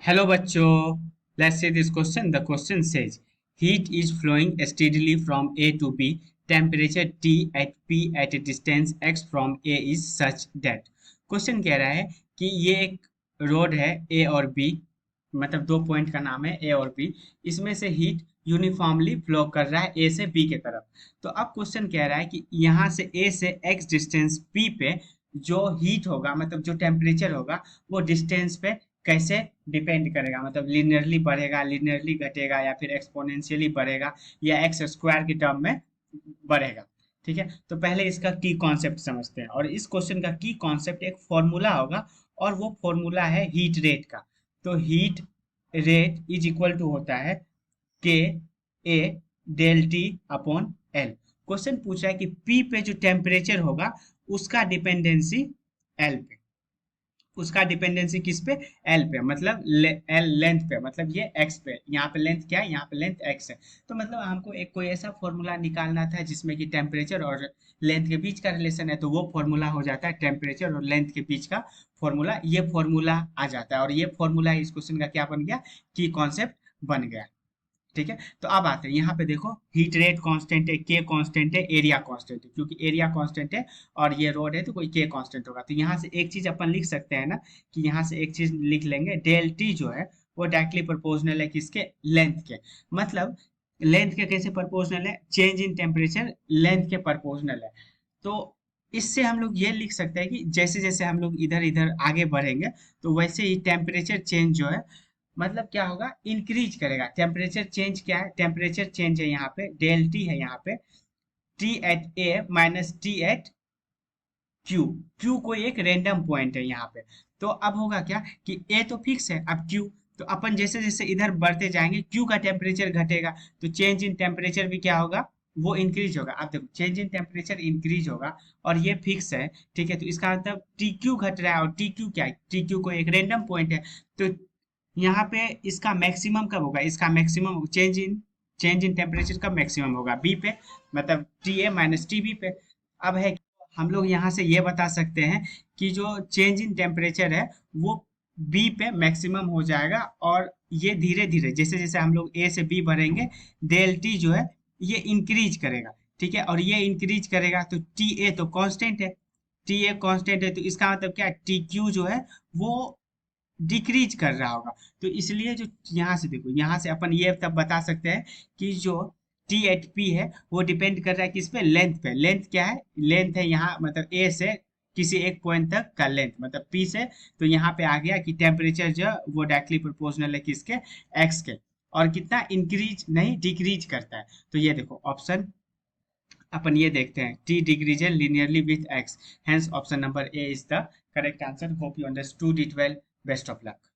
Hello बच्चों, let's see this question. The question says heat is flowing steadily from A to B. Temperature T at P at a distance x from A is such that. Question कह रहा है कि ये एक road है A और B, मतलब दो पॉइंट का नाम है A और B. इसमें से हीट यूनिफॉर्मली फ्लो कर रहा है A से B के तरफ. तो अब क्वेश्चन कह रहा है कि यहाँ से A से x डिस्टेंस P पे जो हीट होगा, मतलब जो टेम्परेचर होगा, वो डिस्टेंस पे कैसे डिपेंड करेगा, मतलब लिनियरली बढ़ेगा, लिनियरली घटेगा, या फिर एक्सपोनेंशियली बढ़ेगा, या एक्स स्क्वायर के टर्म में बढ़ेगा. ठीक है, तो पहले इसका की कॉन्सेप्ट समझते हैं. और इस क्वेश्चन का की कॉन्सेप्ट एक फॉर्मूला होगा, और वो फॉर्मूला है हीट रेट का. तो heat rate is equal to होता है K A del T upon L. Question पूछ रहा है कि पी पे जो टेम्परेचर होगा उसका डिपेंडेंसी एल पे, उसका डिपेंडेंसी किस पे, एल पे, मतलब एल लेंथ पे, मतलब ये एक्स पे. यहाँ पे लेंथ क्या है, यहाँ पे लेंथ एक्स है. तो मतलब हमको एक कोई ऐसा फॉर्मूला निकालना था जिसमें कि टेम्परेचर और लेंथ के बीच का रिलेशन है, तो वो फॉर्मूला हो जाता है टेम्परेचर और लेंथ के बीच का फॉर्मूला. ये फॉर्मूला आ जाता है, और ये फॉर्मूला इस क्वेश्चन का क्या बन गया, की कॉन्सेप्ट बन गया. ठीक है, तो अब आते हैं यहाँ पे. देखो, हीट रेट कांस्टेंट है, के कांस्टेंट है, एरिया कांस्टेंट है. क्योंकि एरिया कांस्टेंट है और ये रोड है, तो कोई के कांस्टेंट होगा. तो यहाँ से एक चीज अपन लिख सकते हैं ना, कि यहाँ से एक चीज लिख लेंगे, डेल टी जो है वो डायरेक्टली प्रोपोर्शनल है किसके, लेंथ के. मतलब लेंथ के कैसे प्रोपोर्शनल है, चेंज इन टेम्परेचर लेंथ के प्रोपोर्शनल है. तो इससे हम लोग ये लिख सकते हैं कि जैसे जैसे हम लोग इधर इधर आगे बढ़ेंगे, तो वैसे ही टेम्परेचर चेंज जो है, मतलब क्या होगा, इंक्रीज करेगा. टेम्परेचर चेंज क्या है, टेम्परेचर चेंज है यहाँ पे डेल टी है, यहाँ पे T at A minus T at Q. Q कोई एक रेंडम पॉइंट है यहाँ पे. तो अब होगा क्या कि ए तो फिक्स है, अब क्यू. तो अपन जैसे जैसे इधर बढ़ते जाएंगे क्यू का टेम्परेचर घटेगा, तो चेंज इन टेम्परेचर भी क्या होगा, वो इंक्रीज होगा. अब देखो, चेंज इन टेम्परेचर इंक्रीज होगा और ये फिक्स है. ठीक है, तो इसका मतलब टी क्यू घट रहा है, और टी क्यू क्या है, टी क्यू को एक रेंडम पॉइंट है. तो यहाँ पे इसका मैक्सिमम कब होगा, इसका मैक्सिमम चेंज इन टेम्परेचर का मैक्सिमम होगा बी पे, मतलब T A minus T B पे. अब है, हम लोग यहाँ से ये बता सकते हैं कि जो चेंज इन टेम्परेचर है वो बी पे मैक्सिमम हो जाएगा, और ये धीरे धीरे जैसे जैसे हम लोग ए से बी बढ़ेंगे, डेल टी जो है ये इंक्रीज करेगा. ठीक है, और ये इंक्रीज करेगा तो टी ए तो कांस्टेंट है, टी ए कांस्टेंट है, तो इसका मतलब क्या है, टी क्यू जो है वो डिक्रीज कर रहा होगा. तो इसलिए जो यहाँ से देखो, यहाँ से अपन ये तब बता सकते हैं कि जो टी एच पी है वो डिपेंड कर रहा है किस पे, लेंथ पे. लेंथ क्या है, लेंथ है यहाँ, मतलब ए से किसी एक पॉइंट तक का लेंथ, मतलब पी से. तो यहाँ पे आ गया कि टेम्परेचर जो वो डायरेक्टली प्रोपोर्शनल है किसके, एक्स के. और कितना इंक्रीज नहीं डिक्रीज करता है. तो ये देखो ऑप्शन अपन ये देखते हैं, T decrease linearly with x. Hence option number A is the correct answer. Hope you understood it well. Best of luck.